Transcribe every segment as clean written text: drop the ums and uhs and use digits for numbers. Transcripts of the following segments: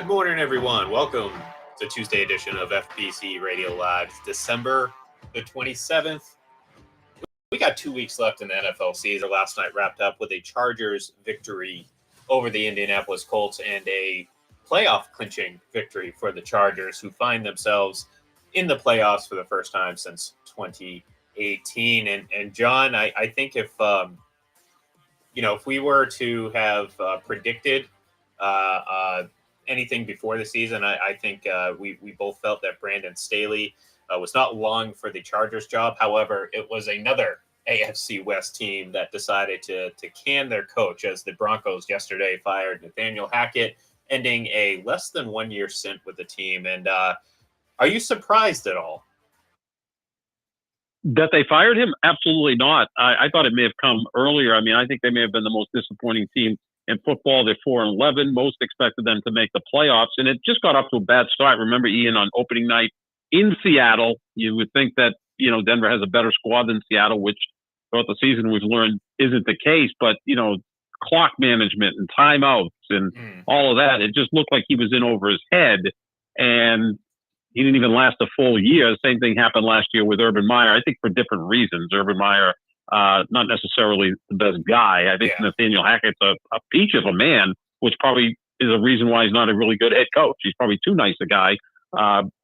morning, everyone. Welcome to Tuesday edition of FPC Radio Live. It's December the 27th. We got 2 weeks left in the NFL season. Last night wrapped up with a Chargers victory over the Indianapolis Colts and a playoff clinching victory for the Chargers, who find themselves in the playoffs for the first time since 2018. And John, I think if we were to have predicted anything before the season, I think we both felt that Brandon Staley was not long for the Chargers job. However, it was another AFC West team that decided to can their coach, as the Broncos yesterday fired Nathanial Hackett, ending a less than 1 year stint with the team. And are you surprised at all? That they fired him? Absolutely not. I thought it may have come earlier. I mean, I think they may have been the most disappointing team in football. They're 4-11. Most expected them to make the playoffs, and it just got off to a bad start. Remember, Ian, on opening night in Seattle, you would think that Denver has a better squad than Seattle, which throughout the season we've learned isn't the case. But clock management and timeouts and all of that, it just looked like he was in over his head, and he didn't even last a full year. The same thing happened last year with Urban Meyer. I think for different reasons. Urban Meyer, not necessarily the best guy. I think Nathaniel Hackett's a peach of a man, which probably is a reason why he's not a really good head coach. He's probably too nice a guy.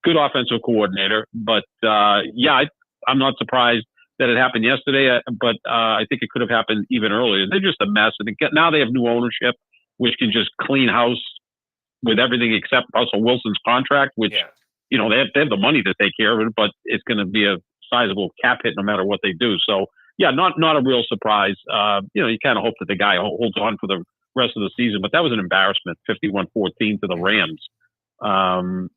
Good offensive coordinator. But, I'm not surprised that it happened yesterday, but I think it could have happened even earlier. They're just a mess. And now they have new ownership, which can just clean house with everything except Russell Wilson's contract, which they have the money to take care of it, but it's going to be a sizable cap hit no matter what they do. So, not a real surprise. You kind of hope that the guy holds on for the rest of the season, but that was an embarrassment, 51-14 to the Rams on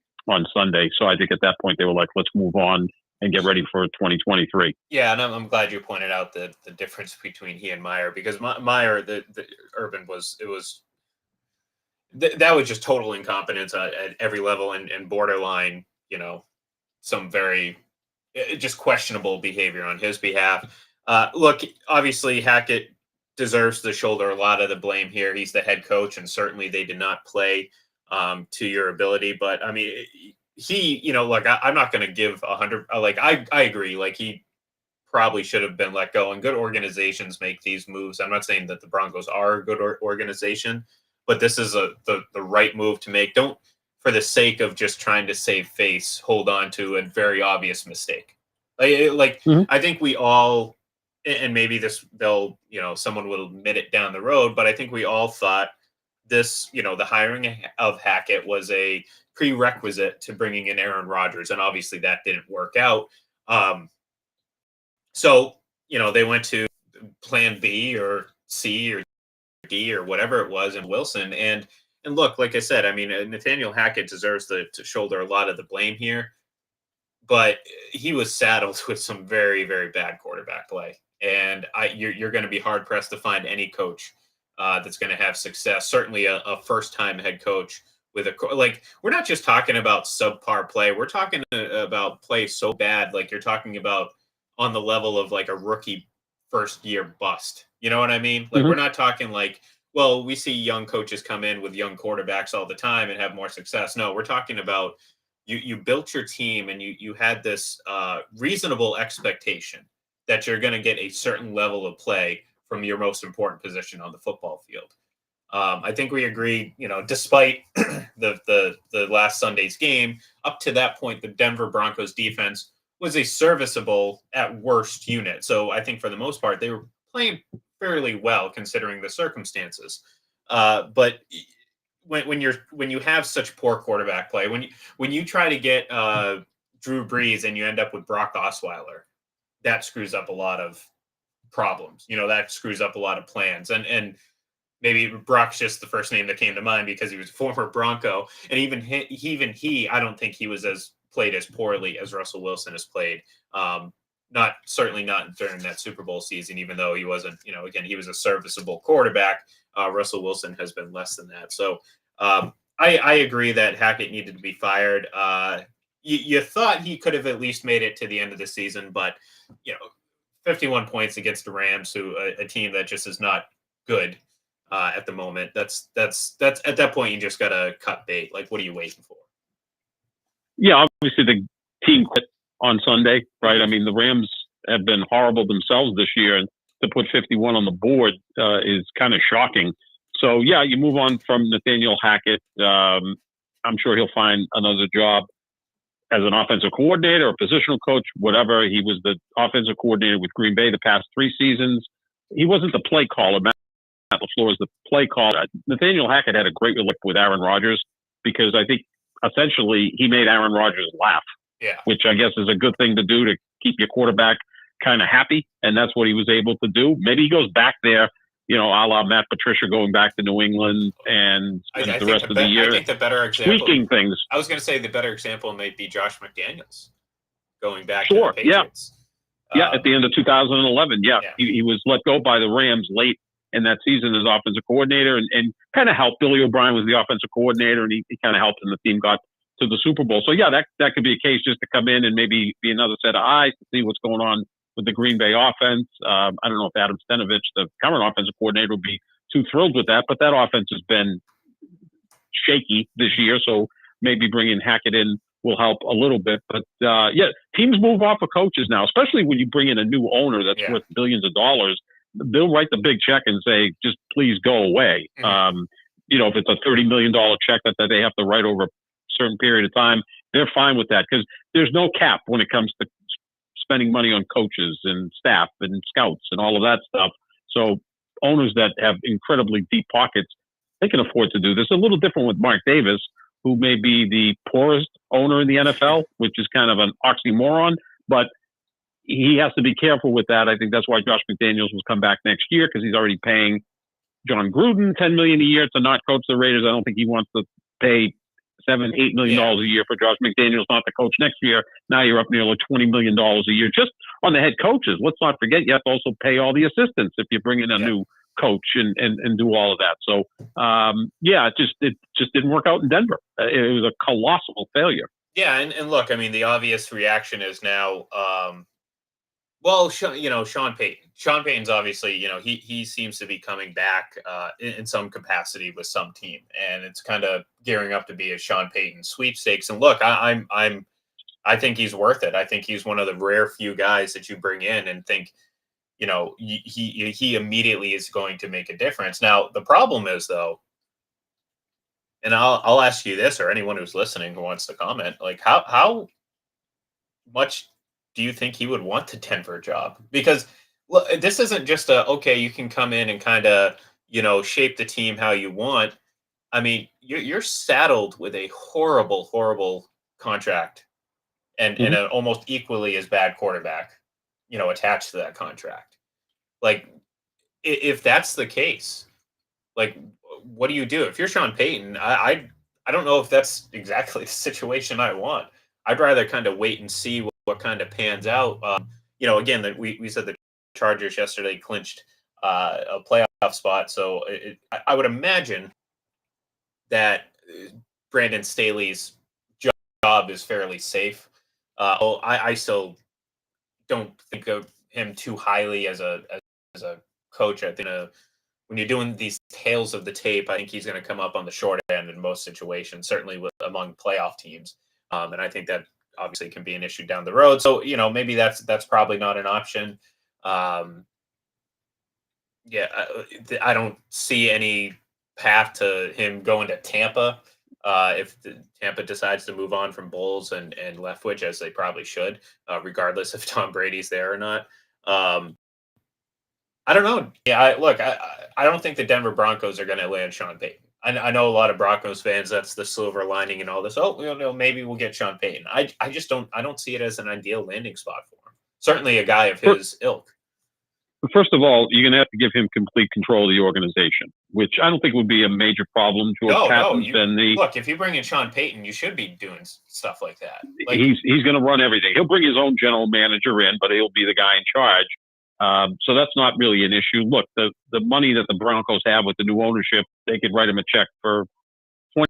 Sunday. So I think at that point they were like, let's move on and get ready for 2023. Yeah, and I'm glad you pointed out the difference between he and Meyer, because Meyer, the Urban that was just total incompetence at every level and borderline, some very just questionable behavior on his behalf. Look, obviously Hackett deserves to shoulder a lot of the blame here. He's the head coach, and certainly they did not play to your ability. But I mean, I'm not going to give 100. I agree. Like, he probably should have been let go. And good organizations make these moves. I'm not saying that the Broncos are a good organization, but this is the right move to make. Don't, for the sake of just trying to save face, hold on to a very obvious mistake. I think we all, and maybe someone will admit it down the road, but I think we all thought this, the hiring of Hackett was a prerequisite to bringing in Aaron Rodgers, and obviously that didn't work out. So they went to plan B or C or D or whatever it was in Wilson. And look, like I said, I mean, Nathaniel Hackett deserves to shoulder a lot of the blame here, but he was saddled with some very, very bad quarterback play. And you're going to be hard pressed to find any coach that's going to have success. Certainly a first-time head coach with we're not just talking about subpar play. We're talking about play so bad, like you're talking about on the level of like a rookie first-year bust. You know what I mean? Like, we're not talking like, well, we see young coaches come in with young quarterbacks all the time and have more success. No, we're talking about you built your team and you had this reasonable expectation that you're going to get a certain level of play from your most important position on the football field. I think we agree, despite the last Sunday's game, up to that point, the Denver Broncos defense was a serviceable at worst unit. So I think for the most part, they were playing fairly well considering the circumstances. But when you have such poor quarterback play, when you try to get Drew Brees and you end up with Brock Osweiler, that screws up a lot of problems. That screws up a lot of plans. And maybe Brock's just the first name that came to mind because he was a former Bronco. And even he, I don't think he was played as poorly as Russell Wilson has played. Certainly not during that Super Bowl season, even though he wasn't, again, he was a serviceable quarterback. Russell Wilson has been less than that. So I agree that Hackett needed to be fired. You thought he could have at least made it to the end of the season, but 51 points against the Rams, who a team that just is not good. at the moment. That's at that point you just gotta cut bait. Like, what are you waiting for? Yeah, obviously the team quit on Sunday, right? I mean, the Rams have been horrible themselves this year, and to put 51 on the board is kind of shocking. So, yeah, you move on from Nathaniel Hackett. I'm sure he'll find another job as an offensive coordinator or positional coach, whatever. He was the offensive coordinator with Green Bay the past 3 seasons. He wasn't the play caller. Matt LaFleur is the play caller. Nathaniel Hackett had a great relationship with Aaron Rodgers because I think essentially he made Aaron Rodgers laugh, Yeah. which I guess is a good thing to do to keep your quarterback kind of happy. And that's what he was able to do. Maybe he goes back there, a la Matt Patricia going back to New England and spends the rest of the year I think the better example, tweaking things. I was going to say the better example might be Josh McDaniels going back Sure, to the Patriots. Yeah, at the end of 2011, Yeah. he was let go by the Rams late in that season as offensive coordinator and kind of helped. Billy O'Brien was the offensive coordinator, and he kind of helped, and the team got to the Super Bowl. So, yeah, that could be a case just to come in and maybe be another set of eyes to see what's going on with the Green Bay offense. I don't know if Adam Stenovich, the current offensive coordinator, would be too thrilled with that, but that offense has been shaky this year, so maybe bringing Hackett in will help a little bit. But, yeah, teams move off of coaches now, especially when you bring in a new owner that's worth billions of dollars. They'll write the big check and say, just please go away. Mm-hmm. If it's a $30 million check that they have to write over a certain period of time, they're fine with that because there's no cap when it comes to spending money on coaches and staff and scouts and all of that stuff. So owners that have incredibly deep pockets, they can afford to do this. A little different with Mark Davis, who may be the poorest owner in the NFL, which is kind of an oxymoron, but he has to be careful with that. I think that's why Josh McDaniels will come back next year because he's already paying John Gruden $10 million a year to not coach the Raiders. I don't think he wants to pay $7-8 million a year for Josh McDaniels not to coach next year. Now you're up nearly $20 million a year just on the head coaches. Let's not forget you have to also pay all the assistants if you bring in a new coach and do all of that. So it just didn't work out in Denver. It was a colossal failure. Yeah, and look, I mean, the obvious reaction is now, Sean Payton. Sean Payton's obviously, he seems to be coming back in some capacity with some team, and it's kind of gearing up to be a Sean Payton sweepstakes. And look, I think he's worth it. I think he's one of the rare few guys that you bring in and think, he immediately is going to make a difference. Now, the problem is though, and I'll ask you this, or anyone who's listening who wants to comment, like how much do you think he would want the Denver job? Because look, this isn't just you can come in and kind of, shape the team how you want. I mean, you're saddled with a horrible, horrible contract and an almost equally as bad quarterback, attached to that contract. Like, if that's the case, like, what do you do? If you're Sean Payton, I don't know if that's exactly the situation I want. I'd rather kind of wait and see what kind of pans out. Again, that we said the Chargers yesterday clinched a playoff spot, so I would imagine that Brandon Staley's job is fairly safe. I still don't think of him too highly as a coach. I think when you're doing these tales of the tape, I think he's going to come up on the short end in most situations, certainly among playoff teams. And I think that obviously can be an issue down the road. So, maybe that's probably not an option. I don't see any path to him going to Tampa if Tampa decides to move on from Bowles and Leftwich, as they probably should, regardless if Tom Brady's there or not. I don't know. Yeah, I don't think the Denver Broncos are going to land Sean Payton. I know a lot of Broncos fans, that's the silver lining and all this. Maybe we'll get Sean Payton. I just don't see it as an ideal landing spot for him. Certainly a guy of his ilk. First of all, you're going to have to give him complete control of the organization, which I don't think would be a major problem. Look, if you bring in Sean Payton, you should be doing stuff like that. He's going to run everything. He'll bring his own general manager in, but he'll be the guy in charge. So that's not really an issue. Look, the money that the Broncos have with the new ownership, they could write him a check for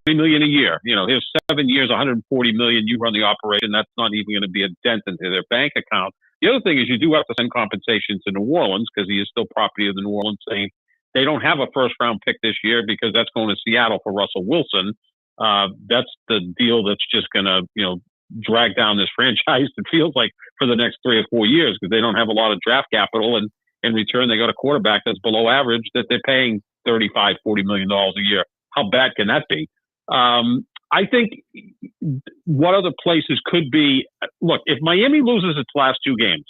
$20 million a year. Here's 7 years, $140 million. You run the operation. That's not even going to be a dent into their bank account. The other thing is you do have to send compensation to New Orleans because he is still property of the New Orleans Saints They don't have a first-round pick this year because that's going to Seattle for Russell Wilson. That's the deal that's just going to, drag down this franchise, it feels like, for the next 3 or 4 years because they don't have a lot of draft capital. And in return, they got a quarterback that's below average that they're paying $35-40 million a year. How bad can that be? I think what other places could be, look, if Miami loses its last 2 games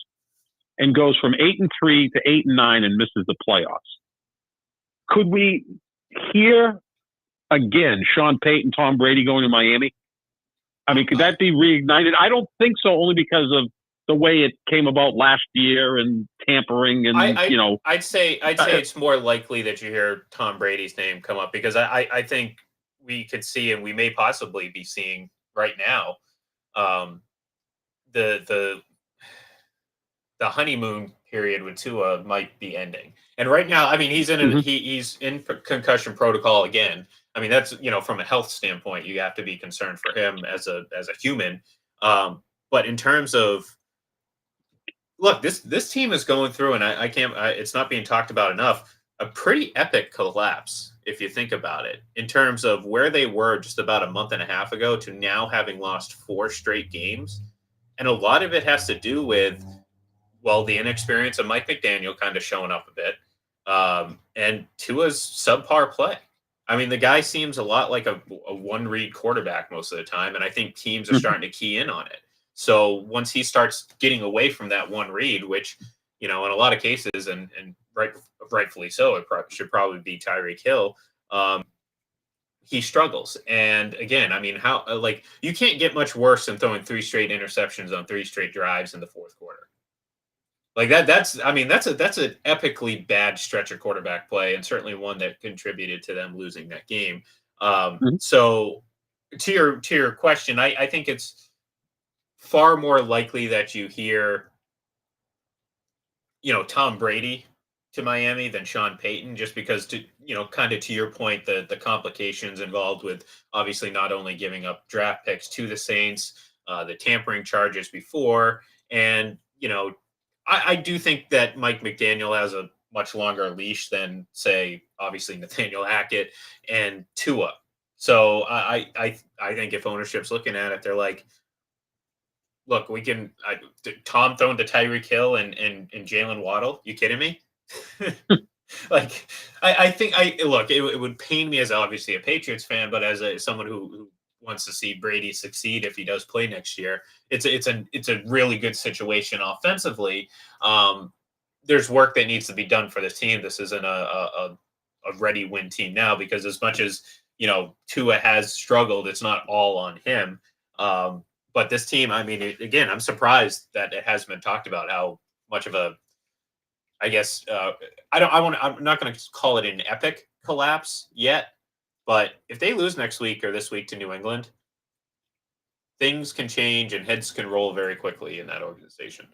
and goes from 8-3 to 8-9 and misses the playoffs, could we hear again Sean Payton, Tom Brady going to Miami? I mean, could that be reignited? I don't think so, only because of the way it came about last year and tampering and, I'd say it's more likely that you hear Tom Brady's name come up because I think we could see, and we may possibly be seeing right now, the honeymoon period with Tua might be ending. And right now, I mean, he's in concussion protocol again. I mean, that's, from a health standpoint, you have to be concerned for him as a human. But in terms of, look, this team is going through, and it's not being talked about enough, a pretty epic collapse, if you think about it, in terms of where they were just about a month and a half ago to now having lost 4 straight games. And a lot of it has to do with, well, the inexperience of Mike McDaniel kind of showing up a bit, and Tua's subpar play. I mean, the guy seems a lot like a one-read quarterback most of the time, and I think teams are starting to key in on it. So once he starts getting away from that one read, which, in a lot of cases, and rightfully so, it should probably be Tyreek Hill, he struggles. And again, I mean, you can't get much worse than throwing 3 straight interceptions on 3 straight drives in the fourth quarter. Like that's an epically bad stretch of quarterback play, and certainly one that contributed to them losing that game. So to your question, I think it's far more likely that you hear, Tom Brady to Miami than Sean Payton, just because kind of to your point, the complications involved with obviously not only giving up draft picks to the Saints, the tampering charges before, and, I do think that Mike McDaniel has a much longer leash than, say, obviously Nathaniel Hackett and Tua. So I think if ownership's looking at it, they're like, look, we can Tom throwing to Tyreek Hill and Jalen Waddle. You kidding me? Like, I think look, it would pain me as obviously a Patriots fan, but as someone who wants to see Brady succeed if he does play next year, it's a really good situation offensively. There's work that needs to be done for this team. This isn't a ready win team now, because as much as Tua has struggled, it's not all on him. But this team, I mean, again, I'm surprised that it hasn't been talked about how much of a, I guess, I'm not going to call it an epic collapse yet, but if they lose next week or this week to New England, things can change and heads can roll very quickly in that organization.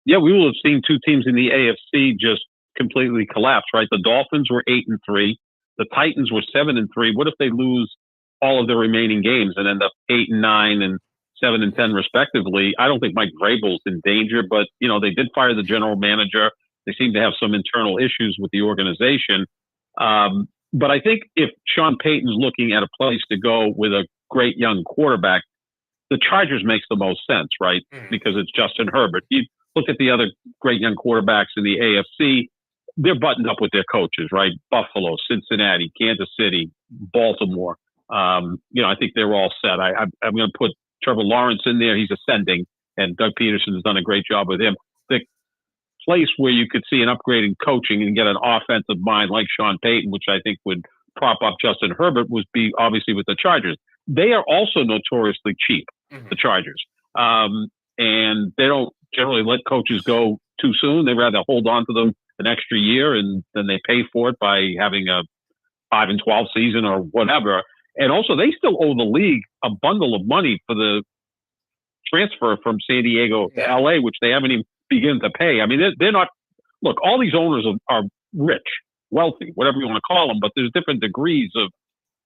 Yeah, we will have seen 2 teams in the AFC just completely collapse, right? The Dolphins were 8-3. The Titans were 7-3. What if they lose all of the remaining games and end up 8-9 and 7-10 respectively? I don't think Mike Vrabel's in danger, but they did fire the general manager. They seem to have some internal issues with the organization. But I think if Sean Payton's looking at a place to go with a great young quarterback, the Chargers makes the most sense, right? Because it's Justin Herbert. You look at the other great young quarterbacks in the AFC, they're buttoned up with their coaches, right? Buffalo, Cincinnati, Kansas City, Baltimore. I think they're all set. I'm going to put Trevor Lawrence in there. He's ascending, and Doug Peterson has done a great job with him. The place where you could see an upgrade in coaching and get an offensive mind like Sean Payton, which I think would prop up Justin Herbert, would be obviously with the Chargers. They are also notoriously cheap, the Chargers. And they don't generally let coaches go too soon. They rather hold on to them an extra year, and then they pay for it by having a 5-12 season or whatever. And also, they still owe the league a bundle of money for the transfer from San Diego to LA, which they haven't even begun to pay. I mean, they're not, look, all these owners are rich, wealthy, whatever you want to call them, but there's different degrees of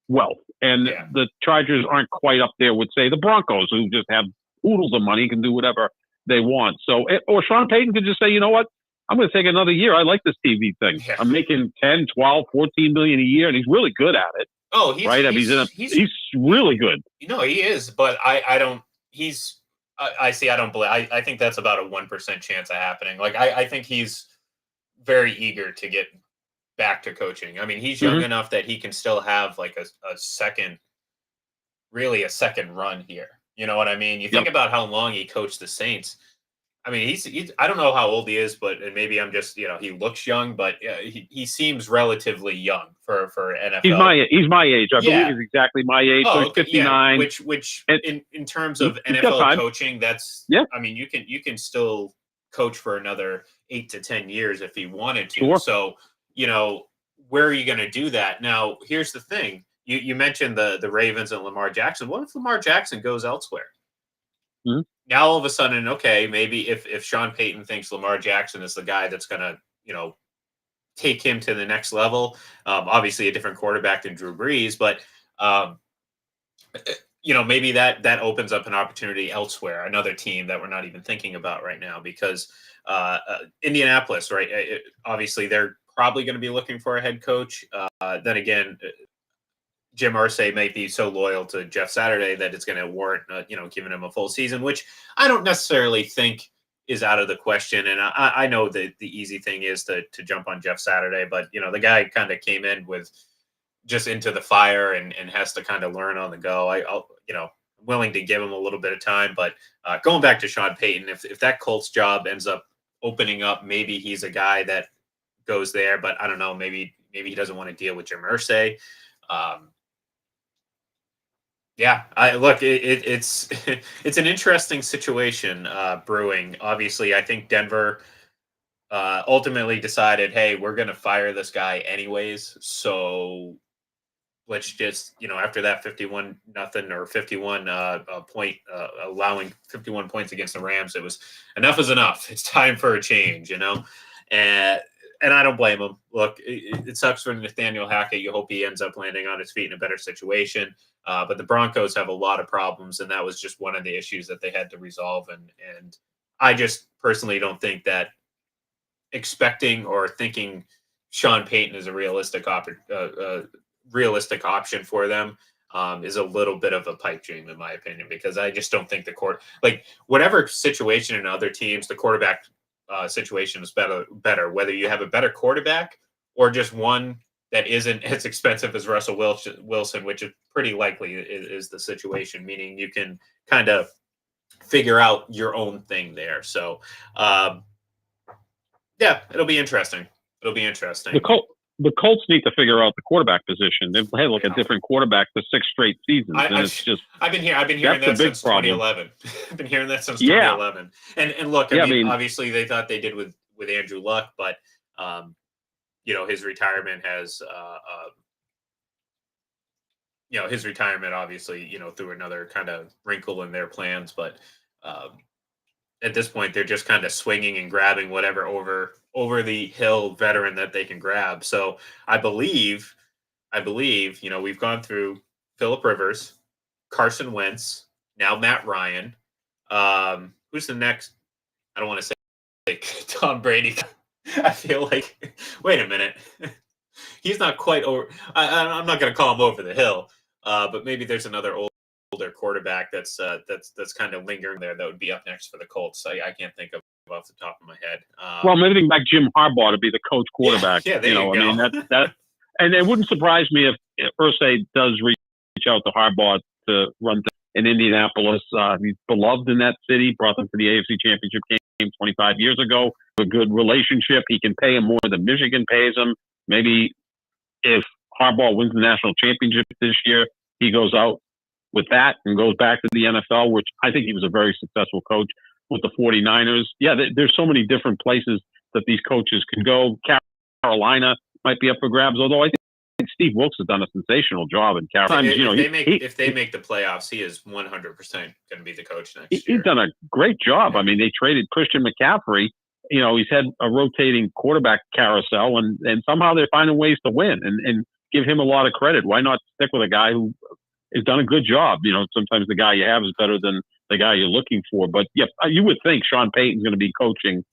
wealth. And the Chargers aren't quite up there with, say, the Broncos, who just have oodles of money, can do whatever they want. So, or Sean Payton could just say, you know what? I'm going to take another year. I like this TV thing. Yeah. I'm making 10, 12, 14 million a year, and he's really good at it. Oh, he's right. I mean, he's really good. He is, but I don't. I see. I don't believe. I think that's about a 1% chance of happening. Like I think he's very eager to get back to coaching. I mean, he's young enough that he can still have like a second run here. You know what I mean? You think about how long he coached the Saints. I mean, he's I don't know how old he is, but maybe I'm just, he looks young, but he seems relatively young for NFL. He's my age. I believe he's exactly my age. Oh, so he's 59. Yeah. Which in terms of NFL coaching, that's I mean, you can still coach for another 8 to 10 years if he wanted to. Sure. So, where are you going to do that? Now, here's the thing. You mentioned the Ravens and Lamar Jackson. What if Lamar Jackson goes elsewhere? Mm-hmm. Now all of a sudden, okay, maybe if Sean Payton thinks Lamar Jackson is the guy that's going to, take him to the next level, obviously a different quarterback than Drew Brees, but maybe that opens up an opportunity elsewhere, another team that we're not even thinking about right now, because Indianapolis, right? Obviously, they're probably going to be looking for a head coach. Then again, Jim Irsay may be so loyal to Jeff Saturday that it's going to warrant, giving him a full season, which I don't necessarily think is out of the question. And I know that the easy thing is to jump on Jeff Saturday, but the guy kind of came in with just into the fire and has to kind of learn on the go. I'm willing to give him a little bit of time, but going back to Sean Payton, if that Colts job ends up opening up, maybe he's a guy that goes there, but I don't know, maybe he doesn't want to deal with Jim Irsay. Yeah, it's it's an interesting situation brewing. Obviously, I think Denver ultimately decided, hey, we're going to fire this guy anyways. So let's just, after that 51-0 or 51 point, allowing 51 points against the Rams, it was enough is enough. It's time for a change, and I don't blame him. Look, it sucks for Nathaniel Hackett. You hope he ends up landing on his feet in a better situation. But the Broncos have a lot of problems, and that was just one of the issues that they had to resolve. And I just personally don't think that expecting or thinking Sean Payton is a realistic option for them is a little bit of a pipe dream, in my opinion, because I just don't think whatever situation in other teams, the quarterback situation is better, whether you have a better quarterback or just one that isn't as expensive as Russell Wilson, which is pretty likely is the situation, meaning you can kind of figure out your own thing there. So, it'll be interesting. The Colts need to figure out the quarterback position. They've had a different quarterback for 6 straight seasons. I've been hearing that since 2011. I've been hearing that since 2011. And look, I mean, obviously they thought they did with Andrew Luck, but his retirement has his retirement obviously threw another kind of wrinkle in their plans, but at this point they're just kind of swinging and grabbing whatever over the hill veteran that they can grab. So I believe, we've gone through Phillip Rivers, Carson Wentz, now Matt Ryan. Who's the next? I don't want to say Tom Brady. I feel like, wait a minute. He's not quite over. I'm not going to call him over the hill, but maybe there's another older quarterback that's kind of lingering there that would be up next for the Colts. I can't think of off the top of my head. Well, maybe back Jim Harbaugh to be the coach quarterback. Yeah, there you go. I mean that, and it wouldn't surprise me if Irsay does reach out to Harbaugh to run in Indianapolis. He's beloved in that city. Brought them to the AFC Championship game 25 years ago. A good relationship. He can pay him more than Michigan pays him. Maybe if Harbaugh wins the national championship this year, he goes out with that and goes back to the NFL, which I think he was a very successful coach with the 49ers. Yeah, there's so many different places that these coaches can go. Carolina might be up for grabs, although I think Steve Wilkes has done a sensational job in Carolina. If they make the playoffs, he is 100% going to be the coach next year. He's done a great job. I mean, they traded Christian McCaffrey. He's had a rotating quarterback carousel, and somehow they're finding ways to win and give him a lot of credit. Why not stick with a guy who has done a good job? Sometimes the guy you have is better than the guy you're looking for. But yeah, you would think Sean Payton's going to be coaching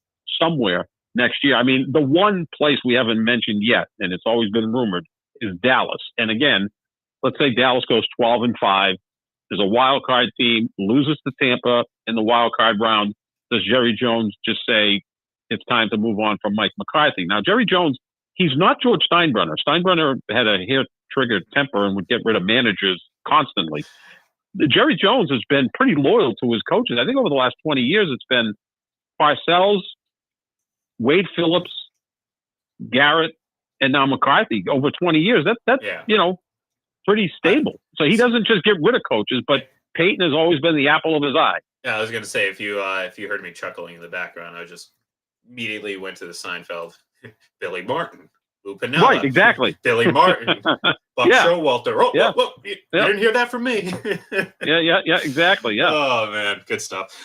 somewhere next year. I mean, the one place we haven't mentioned yet, and it's always been rumored, is Dallas. And again, let's say Dallas goes 12-5. There's a wild card team, loses to Tampa in the wild card round. Does Jerry Jones just say it's time to move on from Mike McCarthy? Now, Jerry Jones, he's not George Steinbrenner. Steinbrenner had a hair-triggered temper and would get rid of managers constantly. Jerry Jones has been pretty loyal to his coaches. I think over the last 20 years, it's been Parcells, Wade Phillips, Garrett, and now McCarthy. Over 20 years, that's pretty stable. So he doesn't just get rid of coaches, but Peyton has always been the apple of his eye. Yeah, I was going to say, if you heard me chuckling in the background, I just immediately went to the Seinfeld. Billy Martin, Lou Piniella. Right, exactly. Billy Martin, Buck Showalter. Oh, yeah. You didn't hear that from me. yeah, exactly. Yeah. Oh, man, good stuff.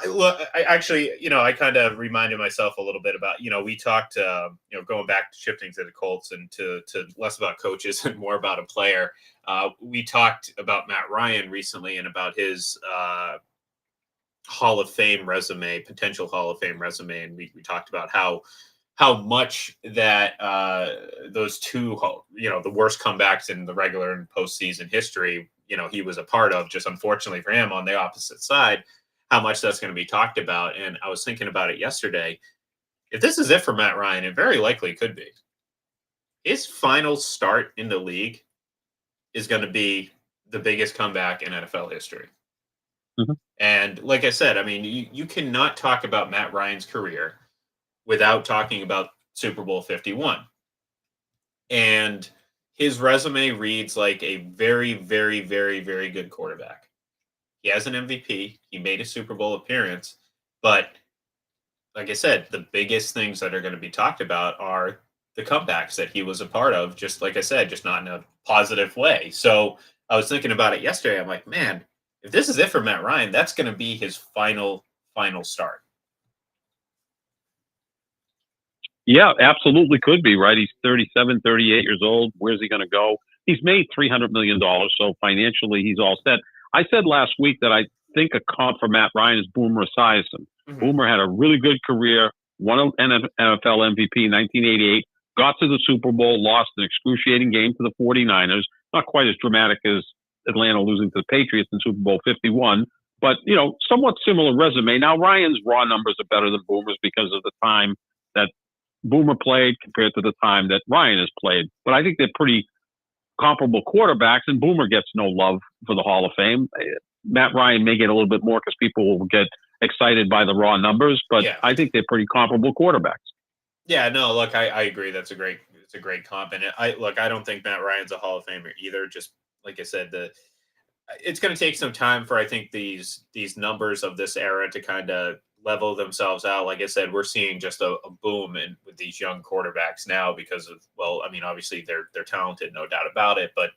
Look, I kind of reminded myself a little bit about, we talked, going back to shifting to the Colts and to less about coaches and more about a player. We talked about Matt Ryan recently and about his Hall of Fame resume, potential Hall of Fame resume. And we talked about how much that those two, the worst comebacks in the regular and postseason history, he was a part of, just unfortunately for him on the opposite side, how much that's going to be talked about. And I was thinking about it yesterday. If this is it for Matt Ryan, it very likely could be. His final start in the league is going to be the biggest comeback in NFL history. Mm-hmm. And like I said, I mean, you cannot talk about Matt Ryan's career without talking about Super Bowl 51. And his resume reads like a very, very, very, very good quarterback. He has an MVP. He made a Super Bowl appearance. But like I said, the biggest things that are going to be talked about are the comebacks that he was a part of, just like I said, just not in a positive way. So I was thinking about it yesterday. I'm like, man, if this is it for Matt Ryan, that's going to be his final start. Yeah, absolutely could be, right? He's 37, 38 years old. Where's he going to go? He's made $300 million, so financially he's all set. I said last week that I think a comp for Matt Ryan is Boomer Esiason. Mm-hmm. Boomer had a really good career, won an NFL MVP in 1988, got to the Super Bowl, lost an excruciating game to the 49ers. Not quite as dramatic as Atlanta losing to the Patriots in Super Bowl 51, but, somewhat similar resume. Now, Ryan's raw numbers are better than Boomer's because of the time that Boomer played compared to the time that Ryan has played. But I think they're pretty comparable quarterbacks, and Boomer gets no love for the Hall of Fame. Matt Ryan may get a little bit more because people will get excited by the raw numbers, but I think they're pretty comparable quarterbacks. Yeah, no, look, I agree. It's a great comp. And I don't think Matt Ryan's a Hall of Famer either. Just like I said, it's going to take some time for, I think, these numbers of this era to kind of level themselves out. Like I said, we're seeing just a boom with these young quarterbacks now because of, obviously they're talented, no doubt about it. But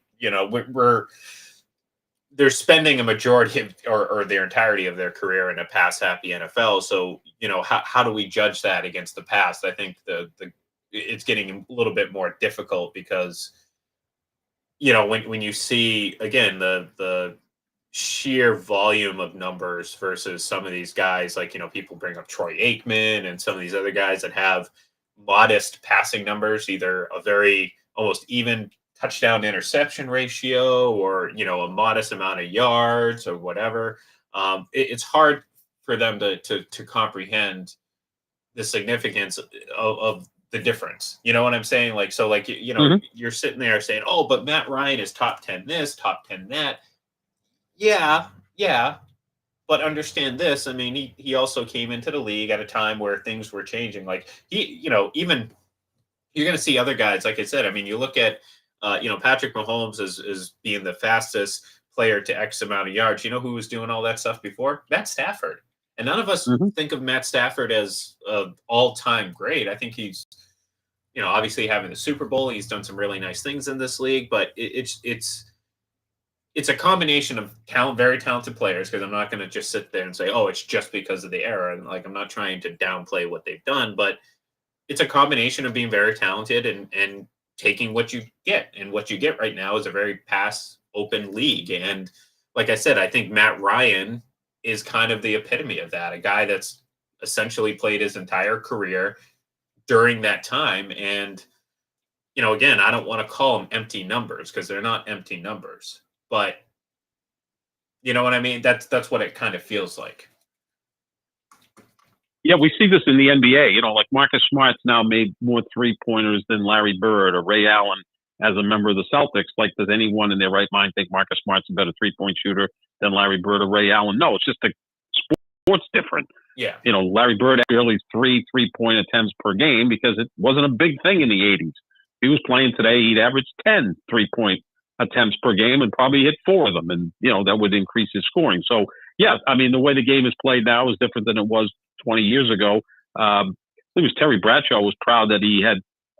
they're spending a majority of or their entirety of their career in a pass happy NFL. So how do we judge that against the past? I think it's getting a little bit more difficult because when you see again the sheer volume of numbers versus some of these guys, like, people bring up Troy Aikman and some of these other guys that have modest passing numbers, either a very almost even touchdown to interception ratio or, a modest amount of yards or whatever. It's hard for them to comprehend the significance of the difference. You know what I'm saying? Mm-hmm. You're sitting there saying, oh, but Matt Ryan is top 10 this, top 10 that. Yeah. But understand this. I mean, he also came into the league at a time where things were changing. Like even you're going to see other guys. Like I said, I mean, you look at, Patrick Mahomes is being the fastest player to X amount of yards. You know who was doing all that stuff before? Matt Stafford. And none of us think of Matt Stafford as an all-time great. I think he's, obviously having the Super Bowl. He's done some really nice things in this league, but it's a combination of very talented players, because I'm not going to just sit there and say, oh, it's just because of the era. And I'm not trying to downplay what they've done, but it's a combination of being very talented and taking what you get. And what you get right now is a very pass open league. And like I said, I think Matt Ryan is kind of the epitome of that. A guy that's essentially played his entire career during that time. And, again, I don't want to call them empty numbers because they're not empty numbers, but you know what I mean? That's what it kind of feels like. Yeah, we see this in the NBA. Like Marcus Smart's now made more three-pointers than Larry Bird or Ray Allen as a member of the Celtics. Like, does anyone in their right mind think Marcus Smart's a better three-point shooter than Larry Bird or Ray Allen? No, it's just the sport's different. Yeah. Larry Bird had barely three-point attempts per game because it wasn't a big thing in the 80s. If he was playing today, he'd average 10 three-point attempts per game and probably hit 4 of them. And, that would increase his scoring. So, yeah, I mean, the way the game is played now is different than it was 20 years ago. I think it was Terry Bradshaw was proud that he had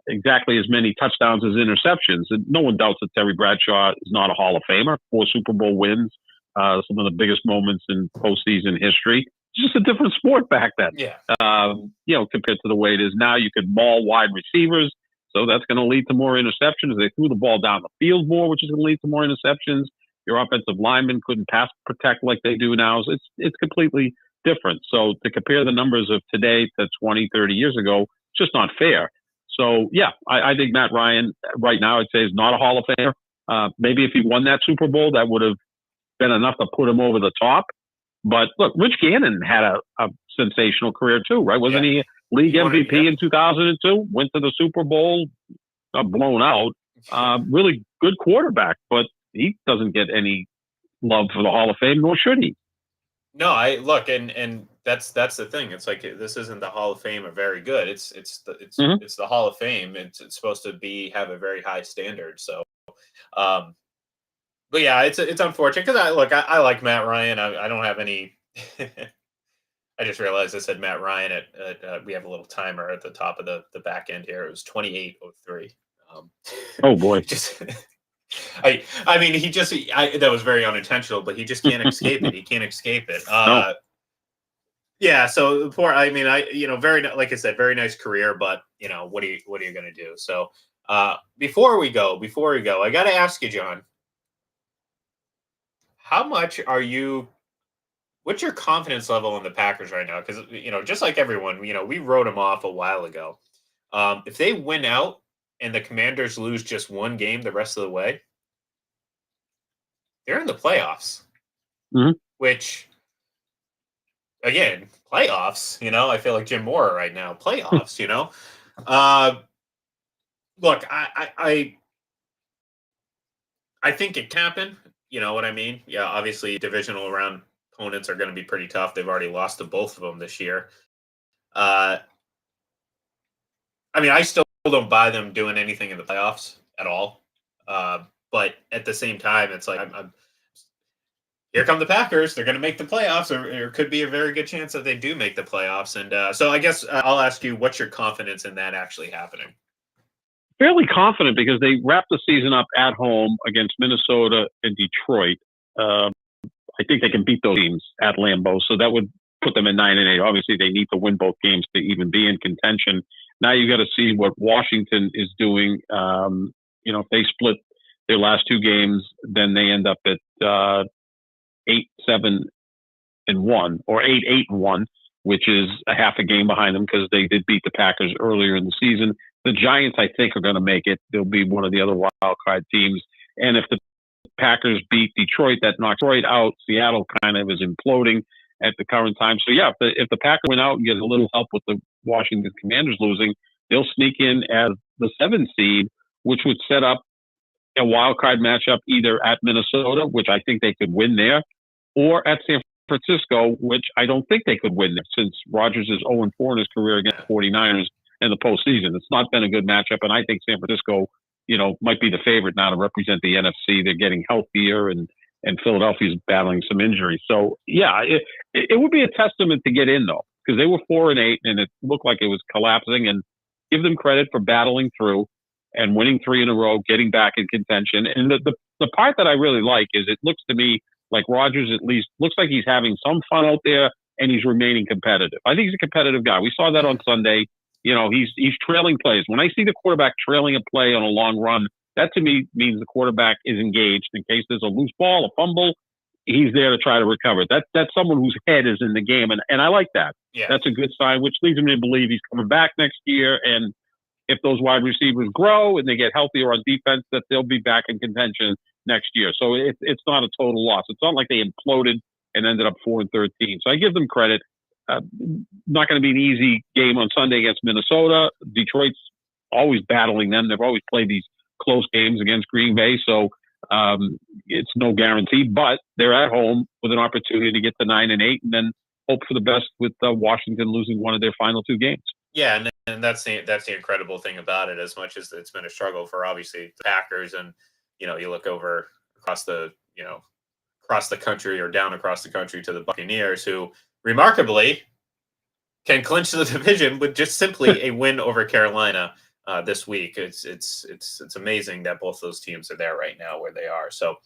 exactly as many touchdowns as interceptions. And no one doubts that Terry Bradshaw is not a Hall of Famer. 4 Super Bowl wins, some of the biggest moments in postseason history. It's just a different sport back then. Yeah. Compared to the way it is now. You could maul wide receivers, so that's going to lead to more interceptions. They threw the ball down the field more, which is going to lead to more interceptions. Your offensive linemen couldn't pass protect like they do now. So it's completely different. So to compare the numbers of today to 20, 30 years ago, it's just not fair. So, yeah, I think Matt Ryan right now, I'd say, is not a Hall of Famer. Maybe if he won that Super Bowl, that would have been enough to put him over the top. But, look, Rich Gannon had a sensational career too, right? Wasn't he league MVP in 2002? Went to the Super Bowl, blown out. Really good quarterback, but he doesn't get any love for the Hall of Fame, nor should he. No, I look, and that's the thing. It's like, this isn't the Hall of Fame or very good. It's the Hall of Fame. It's supposed to have a very high standard. So, but yeah, it's unfortunate because I like Matt Ryan. I don't have any. I just realized I said Matt Ryan at we have a little timer at the top of the back end here. It was 28:03. Oh boy. I mean, that was very unintentional, but he just can't escape it. He can't escape it. No. Yeah. So very, like I said, very nice career, but what are you going to do? So, before we go, I got to ask you, John, what's your confidence level in the Packers right now? Because, just like everyone, we wrote them off a while ago. If they win out and the Commanders lose just one game the rest of the way, they're in the playoffs. Mm-hmm. Which, again, playoffs, I feel like Jim Mora right now. Playoffs, Look, I think it can happen. You know what I mean? Yeah, obviously divisional round opponents are going to be pretty tough. They've already lost to both of them this year. I still don't buy them doing anything in the playoffs at all. But at the same time, it's like, here come the Packers. They're going to make the playoffs, or there could be a very good chance that they do make the playoffs. And so I guess I'll ask you, what's your confidence in that actually happening? Fairly confident because they wrapped the season up at home against Minnesota and Detroit. I think they can beat those teams at Lambeau, so that would put them at 9-8. Obviously, they need to win both games to even be in contention. Now you got to see what Washington is doing. If they split their last 2 games, then they end up at 8-7-1 or 8-8-1, which is a half a game behind them because they did beat the Packers earlier in the season. The Giants, I think, are going to make it. They'll be one of the other wild card teams. And if the Packers beat Detroit, that knocks Detroit out. Seattle kind of is imploding at the current time. So, yeah, if the Packers win out and get a little help with the Washington Commanders losing, they'll sneak in as the 7th seed, which would set up a wild card matchup either at Minnesota, which I think they could win there, or at San Francisco, which I don't think they could win there since Rodgers is 0-4 in his career against the 49ers in the postseason. It's not been a good matchup, and I think San Francisco, might be the favorite now to represent the NFC. They're getting healthier, and Philadelphia's battling some injuries. So, yeah, it would be a testament to get in, though, because they were 4-8, and it looked like it was collapsing, and give them credit for battling through and winning 3 in a row, getting back in contention. And the part that I really like is it looks to me like Rodgers at least looks like he's having some fun out there and he's remaining competitive. I think he's a competitive guy. We saw that on Sunday. He's trailing plays. When I see the quarterback trailing a play on a long run, that to me means the quarterback is engaged in case there's a loose ball, a fumble. he's there to try to recover. That's someone whose head is in the game, and I like that. Yeah. That's a good sign, which leads me to believe he's coming back next year. And if those wide receivers grow and they get healthier on defense, that they'll be back in contention next year. So it's not a total loss. It's not like they imploded and ended up 4-13. So I give them credit. Not going to be an easy game on Sunday against Minnesota. Detroit's always battling them. They've always played these close games against Green Bay. So it's no guarantee, but they're at home with an opportunity to get to 9-8 and then hope for the best with Washington losing one of their final two games. Yeah, and that's the incredible thing about it. As much as it's been a struggle for obviously the Packers, and you look over across the country or down across the country to the Buccaneers, who remarkably can clinch the division with just simply a win over Carolina this week. It's amazing that both those teams are there right now where they are. So,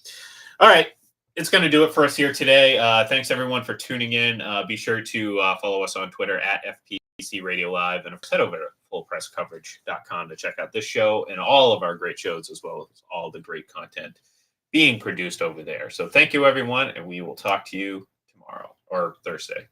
all right. It's going to do it for us here today. Thanks, everyone, for tuning in. Be sure to follow us on Twitter at FPC Radio Live, and head over to fullpresscoverage.com to check out this show and all of our great shows, as well as all the great content being produced over there. So thank you, everyone, and we will talk to you tomorrow or Thursday.